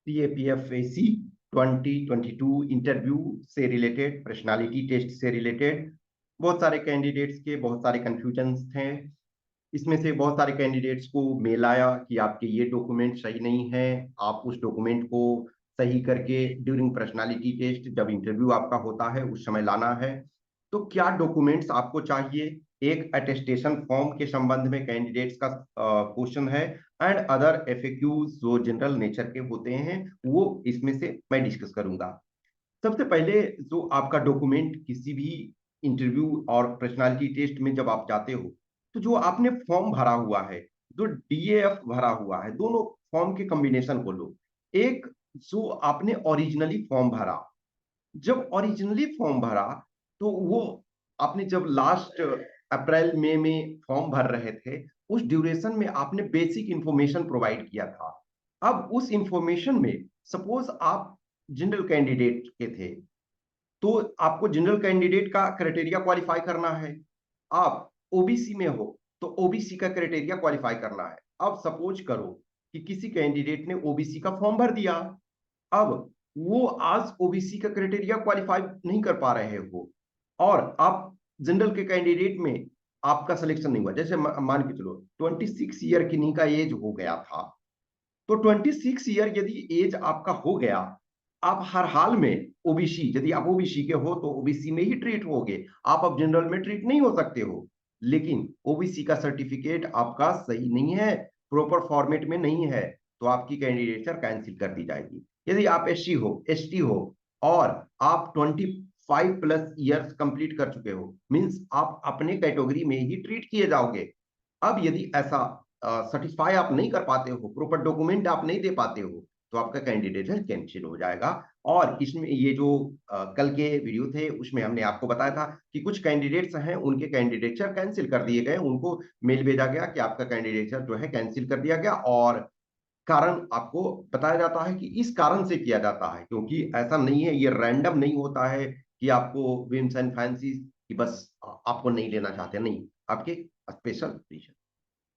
CAPFAC 2022 interview से related, personality test से related बहुत सारे कैंडिडेट्स के बहुत सारे कंफ्यूजन्स थे। इसमें से बहुत सारे कैंडिडेट्स को मेल आया कि आपके ये डॉक्यूमेंट सही नहीं है, आप उस डॉक्यूमेंट को सही करके ड्यूरिंग पर्सनालिटी टेस्ट जब इंटरव्यू आपका होता है उस समय लाना है। तो क्या डॉक्यूमेंट्स आपको चाहिए, एक अटेस्टेशन फॉर्म के संबंध में कैंडिडेट्स का क्वेश्चन है, एंड अदर एफएक्यूज जो जनरल नेचर के होते हैं वो इसमें से मैं डिस्कस करूंगा। सबसे पहले जो आपका डॉक्यूमेंट किसी भी इंटरव्यू और पर्सनालिटी टेस्ट में जब आप जाते हो, तो जो आपने फॉर्म भरा हुआ है, जो डीएएफ भरा हुआ है, दोनों फॉर्म के कॉम्बिनेशन को लो। एक जो आपने ओरिजिनली फॉर्म भरा, जब ओरिजिनली फॉर्म भरा तो वो आपने जब लास्ट अप्रैल मई में फॉर्म भर रहे थे, उस ड्यूरेशन में आपने बेसिक इंफॉर्मेशन प्रोवाइड किया था। अब उस इंफॉर्मेशन में सपोज आप जनरल कैंडिडेट के थे, तो आपको जनरल कैंडिडेट का क्राइटेरिया क्वालिफाई करना है। आप ओबीसी में हो तो ओबीसी का क्राइटेरिया क्वालिफाई करना है। अब सपोज करो कि किसी कैंडिडेट ने ओबीसी का फॉर्म भर दिया, अब वो आज ओबीसी का क्राइटेरिया क्वालिफाई नहीं कर पा रहे हो, और आप जनरल के कैंडिडेट में आपका सिलेक्शन नहीं हुआ। जैसे मान के चलो 26 ईयर की का एज हो गया था, तो 26 ईयर यदि एज आपका हो गया, आप हर हाल में ओबीसी, यदि आप ओबीसी के हो तो ओबीसी में ही ट्रीट होगे, आप अब जनरल में ट्रीट नहीं हो सकते हो। लेकिन ओबीसी का सर्टिफिकेट आपका सही नहीं है, प्रॉपर फॉर्मेट में नहीं है, तो आपकी कैंडिडेचर कैंसिल कर दी जाएगी। यदि आप एससी हो, एसटी हो, और आप 25+ ईयर्स कंप्लीट कर चुके हो, मीन्स आप अपने कैटेगरी में ही ट्रीट किए जाओगे। अब यदि ऐसा सेटिस्फाई आप नहीं कर पाते हो, प्रॉपर डॉक्यूमेंट आप नहीं दे पाते हो, तो आपका कैंडिडेट कैंसिल हो जाएगा। और इसमें ये जो कल के वीडियो थे उसमें हमने आपको बताया था कि कुछ कैंडिडेट्स हैं उनके कैंडिडेचर कैंसिल कर दिए गए, उनको मेल भेजा गया कि आपका कैंडिडेचर जो है कैंसिल कर दिया गया, और कारण आपको बताया जाता है कि इस कारण से किया जाता है, क्योंकि ऐसा नहीं है, ये रैंडम नहीं होता है कि आपको विम्स एंड फैंसीज कि बस आपको नहीं लेना चाहते, नहीं, आपके स्पेशल रीजन।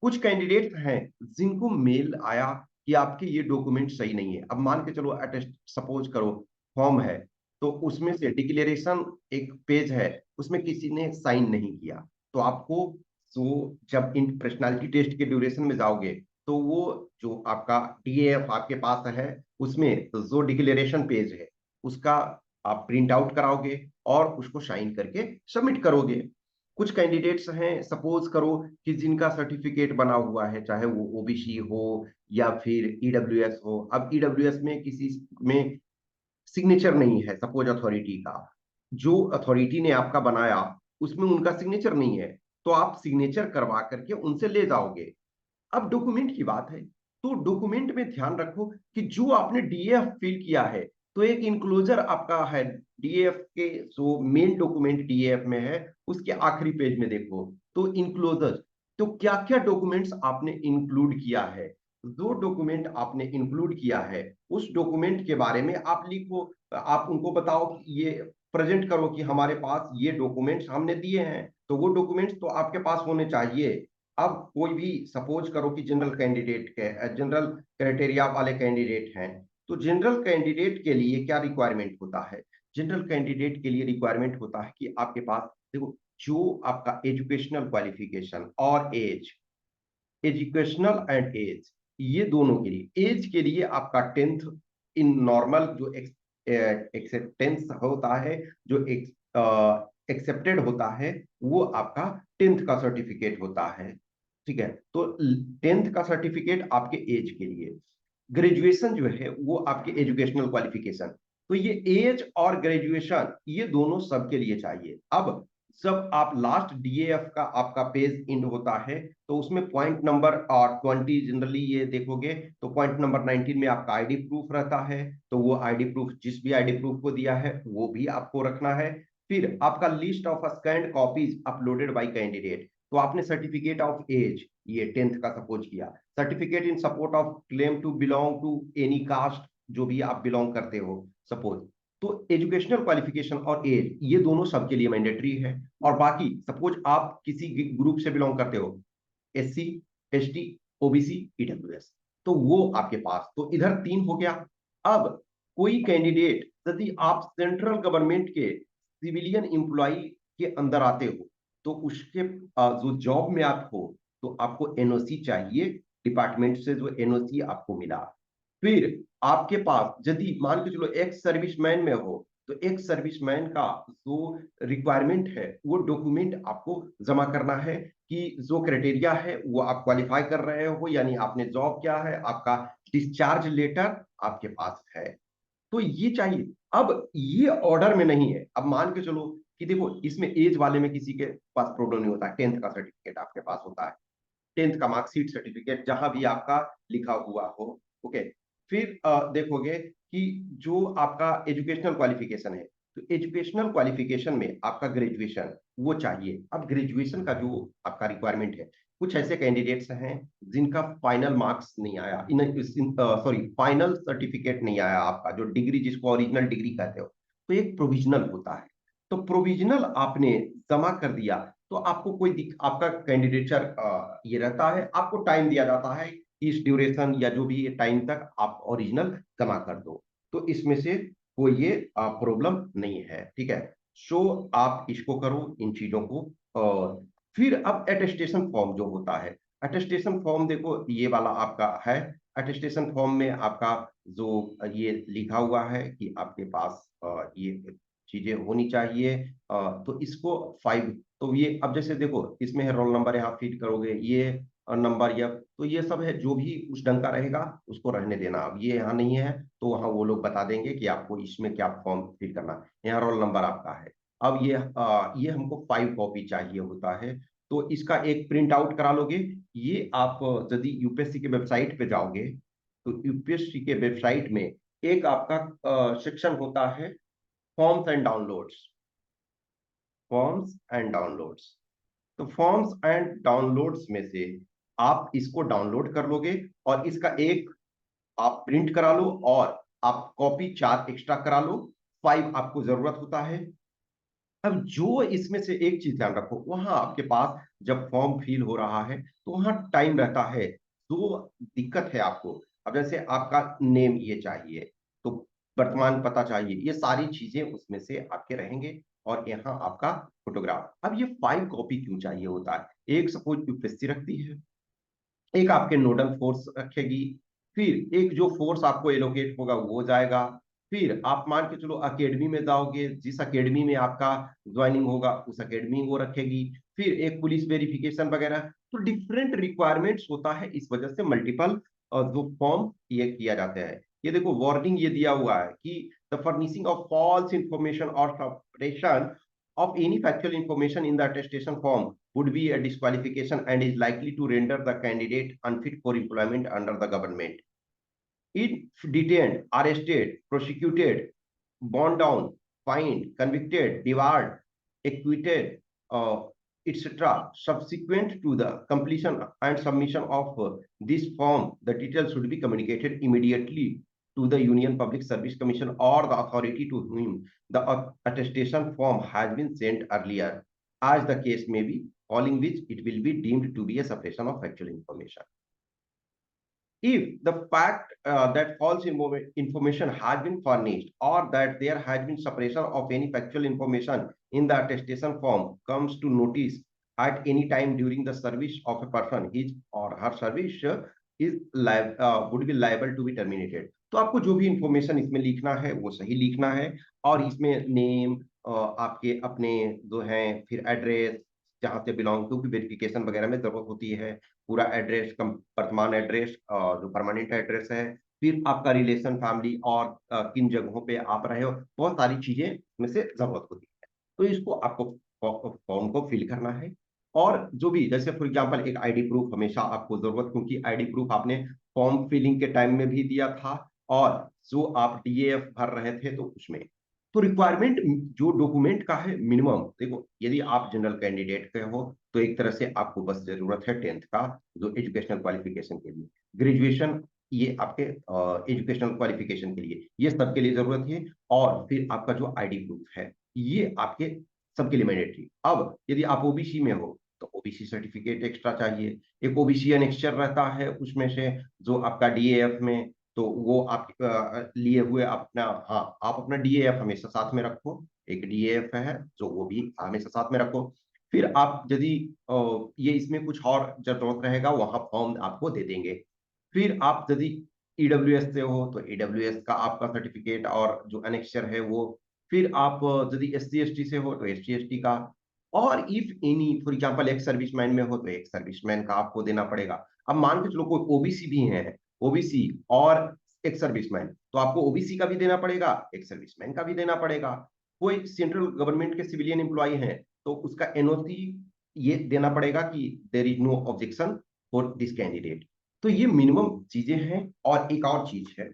कुछ कैंडिडेट्स हैं जिनको मेल आया कि आपके ये डॉक्यूमेंट सही नहीं है। अब मान के चलो अटेस्ट सपोज करो फॉर्म है, तो उसमें से डिक्लेरेशन एक पेज है, उसमें किसी ने साइन नहीं किया, तो आपको तो जब इन पर्सनालिटी टेस्ट के ड्यूरेशन में जाओगे, तो वो जो आपका डीएएफ आपके पास है, उसमें जो डिक्लेरेशन पेज है उसका आप प्रिंट आउट कराओगे और उसको साइन करके सबमिट करोगे। कुछ कैंडिडेट्स हैं सपोज करो कि जिनका सर्टिफिकेट बना हुआ है, चाहे वो ओबीसी हो या फिर ईडब्ल्यूएस हो। अब ईडब्ल्यूएस में किसी में सिग्नेचर नहीं है, सपोज अथॉरिटी का, जो अथॉरिटी ने आपका बनाया उसमें उनका सिग्नेचर नहीं है, तो आप सिग्नेचर करवा करके उनसे ले जाओगे। अब डॉक्यूमेंट की बात है, तो डॉक्यूमेंट में ध्यान रखो कि जो आपने डीएफ फिल किया है, तो एक इंक्लोजर आपका है डीएफ के, जो मेन डॉक्यूमेंट डीएफ में है उसके आखिरी पेज में देखो तो इंक्लोजर, तो क्या क्या डॉक्यूमेंट्स आपने इंक्लूड किया है, जो डॉक्यूमेंट आपने इंक्लूड किया है उस डॉक्यूमेंट के बारे में आप लिखो। आप उनको बताओ कि ये प्रेजेंट करो कि हमारे पास ये डॉक्यूमेंट्स हमने दिए हैं, तो वो डॉक्यूमेंट्स तो आपके पास होने चाहिए। अब कोई भी सपोज करो कि जनरल कैंडिडेट के जनरल क्राइटेरिया वाले कैंडिडेट हैं, तो जनरल कैंडिडेट के लिए क्या रिक्वायरमेंट होता है? जनरल कैंडिडेट के लिए रिक्वायरमेंट होता है कि आपके पास देखो, जो आपका एजुकेशनल क्वालिफिकेशन और एज, एजुकेशनल एंड एज, ये दोनों के लिए, एज के लिए आपका 10th इन नॉर्मल जो एक्सेप्टेंस होता है, जो एक्सेप्टेड होता है, वो आपका 10th का सर्टिफिकेट होता है। ठीक है, तो 10th का सर्टिफिकेट आपके एज के लिए, ग्रेजुएशन जो है वो आपके एजुकेशनल क्वालिफिकेशन। तो ये एज और ग्रेजुएशन ये दोनों सबके लिए चाहिए। अब जब आप लास्ट डीएएफ का आपका पेज इंड होता है, तो उसमें पॉइंट नंबर और 20 जनरली ये देखोगे, तो पॉइंट नंबर 19 में आपका आईडी प्रूफ रहता है, तो वो आईडी प्रूफ जिस भी आईडी प्रूफ को दिया है वो भी आपको रखना है। फिर आपका list of scanned copies uploaded bye candidate, तो आपने सर्टिफिकेट ऑफ एज ये 10th का सपोज किया, certificate in support of claim to belong to any caste, जो भी आप बिलोंग करते हो सपोज, तो एजुकेशनल क्वालिफिकेशन और एज ये दोनों सबके लिए मैंडेटरी है। और बाकी सपोज आप किसी ग्रुप से बिलोंग करते हो, SC ST OBC EWS, तो वो आपके पास, तो इधर 3 हो गया। अब कोई कैंडिडेट, यदि आप सेंट्रल गवर्नमेंट के सिविलियन एम्प्लॉय के अंदर आते हो, तो उसके जो जॉब में आप हो, तो आपको एनओसी चाहिए, डिपार्टमेंट से जो एनओसी आपको मिला। फिर आपके पास यदि मान के चलो एक्स सर्विसमैन में हो, तो एक्स सर्विसमैन का जो रिक्वायरमेंट है वो डॉक्यूमेंट आपको जमा करना है कि जो क्राइटेरिया है वो आप क्वालिफाई कर रहे हो, यानी आपने जॉब किया है, आपका डिस्चार्ज लेटर आपके पास है, तो ये चाहिए। अब ये ऑर्डर में नहीं है। अब मान के चलो कि देखो इसमें एज वाले में किसी के पास प्रॉब्लम नहीं होता है, 10th का सर्टिफिकेट आपके पास होता है, 10th का मार्कशीट सर्टिफिकेट जहां भी आपका लिखा हुआ हो। ओके, फिर देखोगे कि जो आपका एजुकेशनल क्वालिफिकेशन है, तो एजुकेशनल क्वालिफिकेशन में आपका ग्रेजुएशन वो चाहिए। अब ग्रेजुएशन का जो आपका रिक्वायरमेंट है, कुछ ऐसे कैंडिडेट्स हैं जिनका फाइनल मार्क्स नहीं आया, सॉरी फाइनल सर्टिफिकेट नहीं आया आपका, जो डिग्री जिसको ओरिजिनल डिग्री कहते हो, तो एक प्रोविजनल होता है। तो प्रोविजनल आपने जमा कर दिया, तो आपको आपका कैंडिडेचर ये रहता है, आपको टाइम दिया जाता है इस ड्यूरेशन या जो भी टाइम तक आप ओरिजिनल जमा कर दो, तो इसमें से कोई ये प्रॉब्लम नहीं है, ठीक है। सो आप इसको करो, इन चीजों को। और फिर अब अटेस्टेशन फॉर्म जो होता है, अटेस्टेशन फॉर्म देखो ये वाला आपका है। अटेस्टेशन फॉर्म में आपका जो ये लिखा हुआ है कि आपके पास ये चीजें होनी चाहिए, तो इसको 5, तो ये अब जैसे देखो इसमें है रोल नंबर, यहाँ फीड करोगे ये नंबर, या तो ये सब है, जो भी उस ढंग का रहेगा उसको रहने देना। अब ये यहाँ नहीं है तो वहाँ वो लोग बता देंगे कि आपको इसमें क्या फॉर्म फिल करना है। यहाँ रोल नंबर आपका है। अब ये हमको 5 कॉपी चाहिए होता है, तो इसका एक प्रिंट आउट करा लोगे। ये आप यदि यूपीएससी के वेबसाइट पे जाओगे, तो यूपीएससी के वेबसाइट में एक आपका सेक्शन होता है, forms and downloads. Forms and downloads, तो फॉर्म्स एंड डाउनलोड्स में से आप इसको डाउनलोड कर लोगे, और इसका एक आप प्रिंट करा लो, और आप कॉपी 4 एक्स्ट्रा करा लो। 5 आपको जरूरत होता है। अब जो इसमें से एक चीज ध्यान रखो, वहां आपके पास जब फॉर्म फिल हो रहा है तो वहां टाइम रहता है। तो दिक्कत है आपको, अब जैसे आपका नेम ये चाहिए, तो वर्तमान पता चाहिए, ये सारी चीजें उसमें से आपके रहेंगे। और यहाँ आपका फोटोग्राफ। अब ये 5 कॉपी क्यों चाहिए होता है? एक सपोज यूपीएससी रखती है, एक आपके नोडल फोर्स रखेगी, फिर एक जो फोर्स आपको एलोकेट होगा वो जाएगा, फिर आप मान के चलो अकेडमी में जाओगे, जिस अकेडमी में आपका ज्वाइनिंग होगा उस अकेडमी वो रखेगी, फिर एक पुलिस वेरिफिकेशन वगैरह। तो डिफरेंट रिक्वायरमेंट्स होता है, इस वजह से मल्टीपल जो फॉर्म ये किया जाता है। ये देखो वार्निंग ये दिया हुआ है कि the furnishing of false information और suppression of any factual information in the attestation form would be a disqualification and is likely to render the candidate unfit for employment under the government. If detained, arrested, prosecuted, borne down, fined, convicted, debarred, acquitted, etc., subsequent to the completion and submission of this form, the details should be communicated immediately to the Union Public Service Commission or the authority to whom the attestation form has been sent earlier, as the case may be, following which it will be deemed to be a suppression of factual information. If the fact that false information has been furnished, or that there has been suppression of any factual information in the attestation form comes to notice at any time during the service of a person, his or her service would be liable to be terminated. तो आपको जो भी information इसमें लिखना है वो सही लिखना है, और इसमें नेम, आपके अपने जो हैं, फिर एड्रेस जहाँ से बिलोंग, क्योंकि वेरिफिकेशन वगैरह में जरूरत होती है, पूरा एड्रेस, वर्तमान एड्रेस, जो परमानेंट एड्रेस है, फिर आपका रिलेशन, फैमिली, और किन जगहों पे आप रहे हो, बहुत सारी चीजें इसमें से जरूरत होती है। तो इसको आपको फॉर्म को फिल करना है। और जो भी, जैसे फॉर एग्जांपल एक आईडी प्रूफ हमेशा आपको जरूरत, क्योंकि आईडी प्रूफ आपने फॉर्म फिलिंग के टाइम में भी दिया था, और जो आप डीएएफ भर रहे थे तो उसमें। तो रिक्वायरमेंट जो डॉक्यूमेंट का है मिनिमम, देखो यदि आप जनरल कैंडिडेट के हो तो एक तरह से आपको बस जरूरत है 10th का जो एजुकेशनल क्वालिफिकेशन के लिए, ग्रेजुएशन ये आपके एजुकेशनल क्वालिफिकेशन के लिए, ये सबके लिए जरूरत है। और फिर आपका जो आईडी प्रूफ है ये आपके सबके लिए मैंडेटरी। अब यदि आप ओबीसी में हो तो ओबीसी सर्टिफिकेट एक्स्ट्रा चाहिए। एक ओबीसी एनेक्स्चर रहता है उसमें से, जो आपका डीएएफ में तो वो आप लिए हुए अपना, हाँ, आप अपना DAF हमेशा साथ में रखो, एक DAF है जो वो भी हमेशा साथ में रखो। फिर आप यदि ये इसमें कुछ और जरूरत रहेगा वहां फॉर्म आपको दे देंगे। फिर आप यदि EWS से हो तो EWS का आपका सर्टिफिकेट और जो अनेक्चर है वो। फिर आप यदि SC ST से हो तो SC ST का। और इफ एनी फॉर एग्जांपल एक सर्विसमैन में हो तो एक सर्विसमैन का आपको देना पड़ेगा। अब मान के चलो कोई OBC भी है, OBC और एक सर्विसमैन, तो आपको OBC का भी देना पड़ेगा, एक सर्विसमैन का भी देना पड़ेगा। कोई सेंट्रल गवर्नमेंट के सिविलियन एम्प्लॉय है तो उसका NOC ये देना पड़ेगा कि there is no objection for this candidate. तो ये मिनिमम चीजें हैं। और एक और चीज है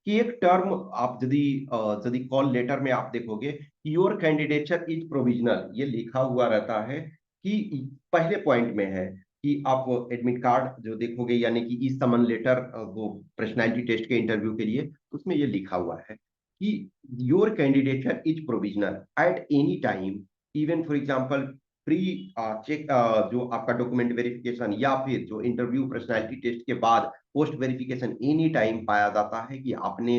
कि एक टर्म आप यदि कॉल लेटर में आप देखोगे, योर कैंडिडेचर इज प्रोविजनल, ये लिखा हुआ रहता है कि पहले पॉइंट में है कि आप एडमिट कार्ड जो देखोगे यानी कि ई समन लेटर वो पर्सनैलिटी टेस्ट के इंटरव्यू के लिए, उसमें ये लिखा हुआ है कि your candidature is provisional at any time, even for example pre check, जो आपका डॉक्यूमेंट वेरिफिकेशन या फिर जो इंटरव्यू पर्सनैलिटी टेस्ट के बाद पोस्ट वेरिफिकेशन एनी टाइम पाया जाता है कि आपने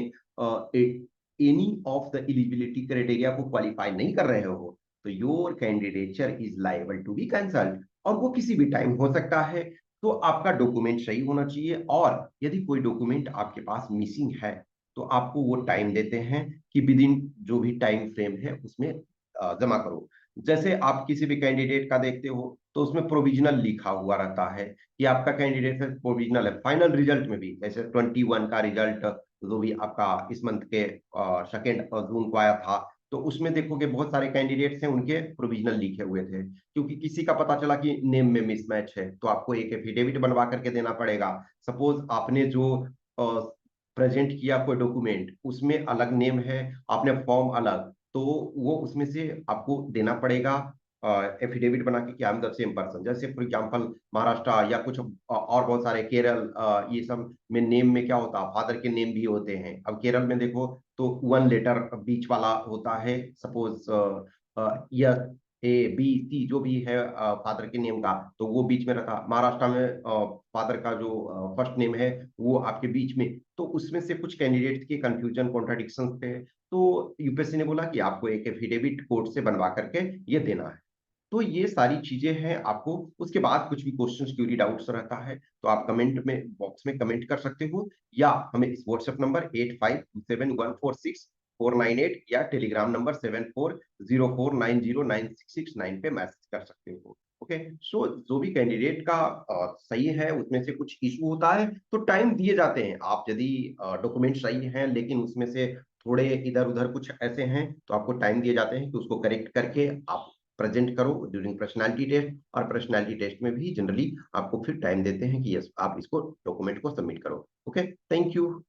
any of the eligibility criteria को क्वालिफाई नहीं कर रहे हो, तो your candidature is liable to be cancelled. और वो किसी भी टाइम हो सकता है। तो आपका डॉक्यूमेंट सही होना चाहिए, और यदि कोई डॉक्यूमेंट आपके पास मिसिंग है तो आपको वो टाइम देते हैं कि विद इन जो भी टाइम फ्रेम है उसमें जमा करो। जैसे आप किसी भी कैंडिडेट का देखते हो तो उसमें प्रोविजनल लिखा हुआ रहता है कि आपका कैंडिडेट है प्रोविजनल है। फाइनल रिजल्ट में भी जैसे 21 का रिजल्ट जो भी आपका इस मंथ के 2 जून को आया था, तो उसमें देखोगे बहुत सारे कैंडिडेट्स हैं उनके प्रोविजनल लिखे हुए थे, क्योंकि किसी का पता चला कि नेम में मिसमैच है तो आपको एक एफिडेविट बनवा करके देना पड़ेगा। सपोज आपने जो प्रेजेंट किया कोई डॉक्यूमेंट उसमें अलग नेम है, आपने फॉर्म अलग, तो वो उसमें से आपको देना पड़ेगा एफिडेविट बना के कि I am the same person. जैसे फॉर एग्जांपल महाराष्ट्र या कुछ और बहुत सारे केरल, ये सब में नेम में क्या होता है, फादर के नेम भी होते हैं। अब केरल में देखो तो 1 लेटर बीच वाला होता है, सपोज A B C जो भी है फादर के नेम का, तो वो बीच में रखा। महाराष्ट्र में फादर का जो फर्स्ट नेम है वो आपके बीच में। तो उसमें से कुछ कैंडिडेट्स के कंफ्यूजन कॉन्ट्राडिक्शन थे, तो यूपीएससी ने बोला कि आपको एक एफिडेविट कोर्ट से बनवा करके ये देना है। तो ये सारी चीजें हैं आपको। उसके बाद कुछ भी क्वेश्चन क्यूरी डाउट्स रहता है तो आप कमेंट में बॉक्स में कमेंट कर सकते हो, या हमें इस व्हाट्सएप नंबर 8527146498 या टेलीग्राम नंबर 7404909669 पे मैसेज कर सकते हो। ओके। सो जो भी कैंडिडेट का सही है उसमें से कुछ इशू होता है तो टाइम दिए जाते हैं। आप यदि डॉक्यूमेंट सही हैं लेकिन उसमें से थोड़े इधर उधर कुछ ऐसे हैं तो आपको टाइम दिए जाते हैं कि उसको करेक्ट करके आप प्रेजेंट करो ड्यूरिंग पर्सनालिटी टेस्ट। और पर्सनालिटी टेस्ट में भी जनरली आपको फिर टाइम देते हैं कि यस आप इसको डॉक्यूमेंट को सबमिट करो। Okay, thank you.